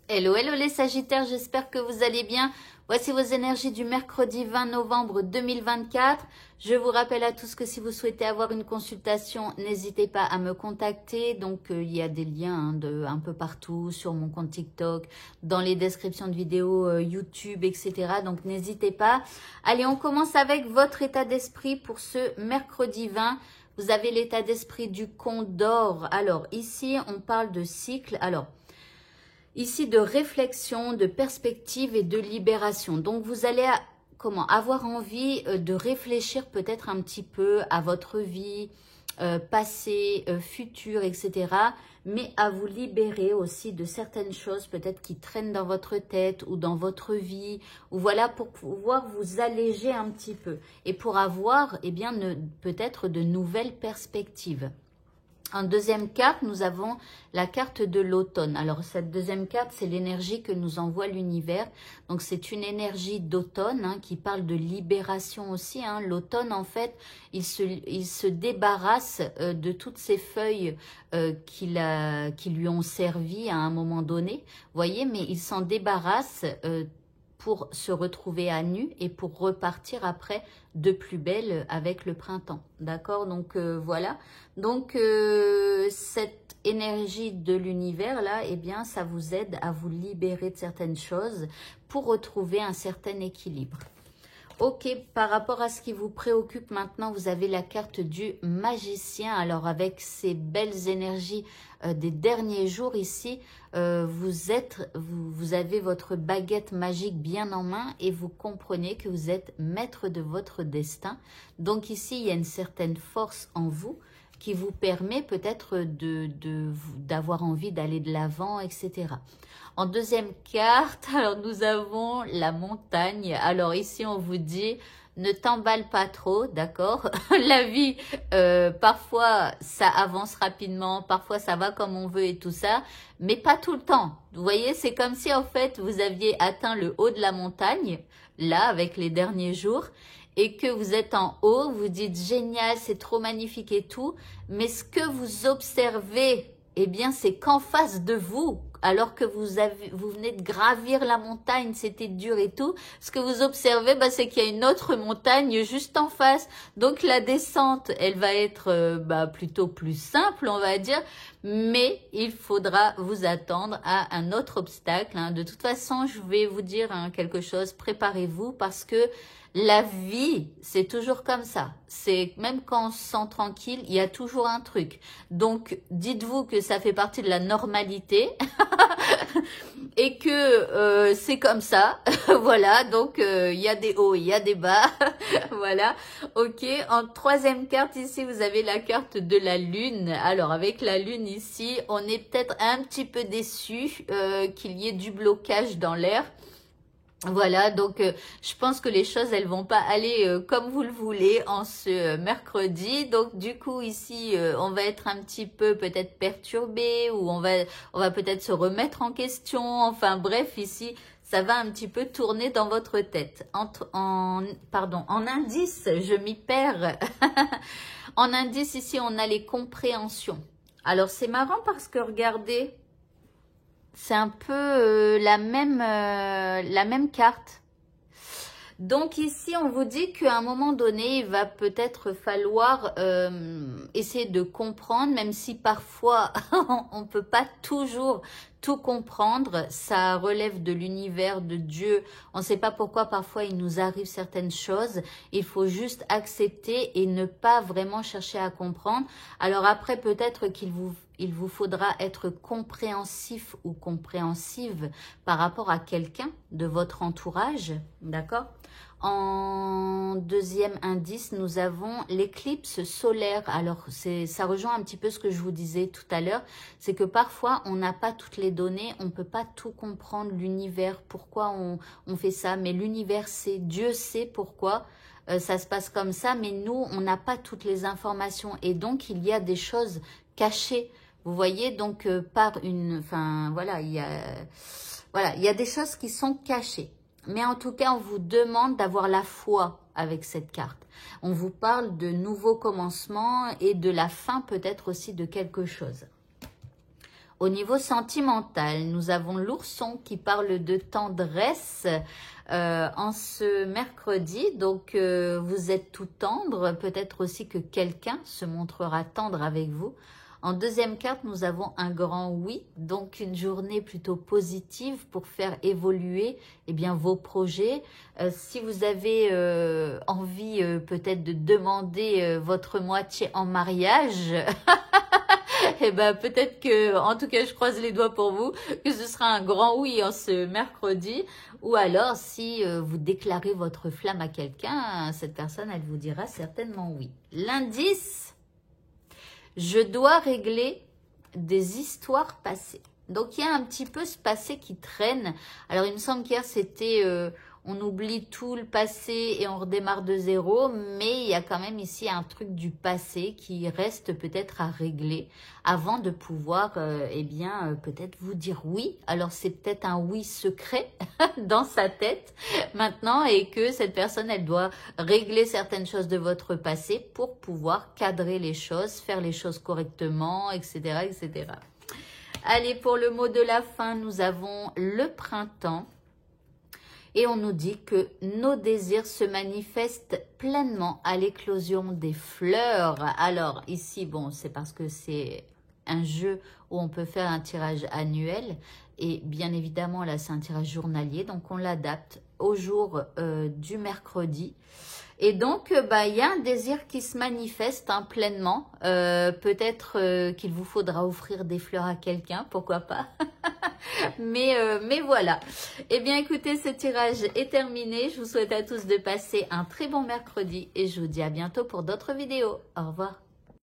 Hello, hello les Sagittaires, j'espère que vous allez bien. Voici vos énergies du mercredi 20 novembre 2024. Je vous rappelle à tous que si vous souhaitez avoir une consultation, n'hésitez pas à me contacter. Donc, il y a des liens un peu partout sur mon compte TikTok, dans les descriptions de vidéos YouTube, etc. Donc, n'hésitez pas. Allez, on commence avec votre état d'esprit pour ce mercredi 20. Vous avez l'état d'esprit du Condor. Alors, ici, on parle de cycle. Alors, ici, de réflexion, de perspective et de libération. Donc, vous allez avoir envie de réfléchir peut-être un petit peu à votre vie, passée, future, etc. Mais à vous libérer aussi de certaines choses peut-être qui traînent dans votre tête ou dans votre vie. Ou voilà, pour pouvoir vous alléger un petit peu. Et pour avoir, eh bien, peut-être de nouvelles perspectives. En deuxième carte, nous avons la carte de l'automne. Alors, cette deuxième carte, c'est l'énergie que nous envoie l'univers. Donc, c'est une énergie d'automne qui parle de libération aussi. L'automne, en fait, il se débarrasse de toutes ces feuilles qui lui ont servi à un moment donné. Vous voyez, mais il s'en débarrasse pour se retrouver à nu et pour repartir après de plus belle avec le printemps. D'accord? Donc, voilà. Donc, cette énergie de l'univers, là, eh bien, ça vous aide à vous libérer de certaines choses pour retrouver un certain équilibre. Ok, par rapport à ce qui vous préoccupe maintenant, vous avez la carte du magicien. Alors, avec ces belles énergies des derniers jours ici, vous avez votre baguette magique bien en main et vous comprenez que vous êtes maître de votre destin. Donc ici, il y a une certaine force en vous qui vous permet peut-être d'avoir envie d'aller de l'avant, etc. En deuxième carte, alors nous avons la montagne. Alors ici, on vous dit, ne t'emballe pas trop, d'accord? La vie, parfois, ça avance rapidement, parfois ça va comme on veut et tout ça, mais pas tout le temps. Vous voyez, c'est comme si en fait, vous aviez atteint le haut de la montagne, là, avec les derniers jours, et que vous êtes en haut, vous dites génial, c'est trop magnifique et tout, mais ce que vous observez, eh bien, c'est qu'en face de vous, alors que vous venez de gravir la montagne, c'était dur et tout, ce que vous observez, c'est qu'il y a une autre montagne juste en face. Donc, la descente, elle va être plutôt plus simple, on va dire, mais il faudra vous attendre à un autre obstacle. De toute façon, je vais vous dire quelque chose, préparez-vous parce que la vie, c'est toujours comme ça. C'est même quand on se sent tranquille, il y a toujours un truc. Donc, dites-vous que ça fait partie de la normalité et que c'est comme ça. Voilà, donc il y a des hauts, il y a des bas. Voilà, ok. En troisième carte, ici, vous avez la carte de la lune. Alors, avec la lune ici, on est peut-être un petit peu déçu qu'il y ait du blocage dans l'air. Voilà, donc je pense que les choses, elles vont pas aller comme vous le voulez en ce mercredi. Donc du coup ici, on va être un petit peu peut-être perturbé ou on va peut-être se remettre en question. Enfin bref, ici, ça va un petit peu tourner dans votre tête. En indice, je m'y perds. En indice, ici, on a les compréhensions. Alors c'est marrant parce que regardez, c'est un peu la même carte. Donc ici, on vous dit qu'à un moment donné, il va peut-être falloir essayer de comprendre, même si parfois, on ne peut pas toujours tout comprendre. Ça relève de l'univers, de Dieu. On ne sait pas pourquoi parfois il nous arrive certaines choses. Il faut juste accepter et ne pas vraiment chercher à comprendre. Alors après, peut-être qu'il vous faudra être compréhensif ou compréhensive par rapport à quelqu'un de votre entourage, d'accord? En deuxième indice, nous avons l'éclipse solaire. Alors, ça rejoint un petit peu ce que je vous disais tout à l'heure. C'est que parfois, on n'a pas toutes les données, on ne peut pas tout comprendre, l'univers, pourquoi on fait ça. Mais l'univers sait, Dieu sait pourquoi ça se passe comme ça. Mais nous, on n'a pas toutes les informations. Et donc, il y a des choses cachées. Vous voyez, donc, voilà, il y a des choses qui sont cachées. Mais en tout cas, on vous demande d'avoir la foi avec cette carte. On vous parle de nouveaux commencements et de la fin peut-être aussi de quelque chose. Au niveau sentimental, nous avons l'ourson qui parle de tendresse en ce mercredi. Donc, vous êtes tout tendre. Peut-être aussi que quelqu'un se montrera tendre avec vous. En deuxième carte, nous avons un grand oui. Donc, une journée plutôt positive pour faire évoluer eh bien, vos projets. Si vous avez envie peut-être de demander votre moitié en mariage... Eh ben peut-être que, en tout cas, je croise les doigts pour vous, que ce sera un grand oui en ce mercredi. Ou alors, si vous déclarez votre flamme à quelqu'un, cette personne, elle vous dira certainement oui. L'indice, je dois régler des histoires passées. Donc, il y a un petit peu ce passé qui traîne. Alors, il me semble qu'hier, c'était... on oublie tout le passé et on redémarre de zéro, mais il y a quand même ici un truc du passé qui reste peut-être à régler avant de pouvoir, eh bien, peut-être vous dire oui. Alors, c'est peut-être un oui secret dans sa tête maintenant et que cette personne, elle doit régler certaines choses de votre passé pour pouvoir cadrer les choses, faire les choses correctement, etc., etc. Allez, pour le mot de la fin, nous avons le printemps. Et on nous dit que nos désirs se manifestent pleinement à l'éclosion des fleurs. Alors ici, bon, c'est parce que c'est un jeu où on peut faire un tirage annuel. Et bien évidemment, là, c'est un tirage journalier. Donc, on l'adapte au jour du mercredi. Et donc, il y a un désir qui se manifeste pleinement. Peut-être qu'il vous faudra offrir des fleurs à quelqu'un, pourquoi pas. mais voilà. Eh bien, écoutez, ce tirage est terminé. Je vous souhaite à tous de passer un très bon mercredi et je vous dis à bientôt pour d'autres vidéos. Au revoir.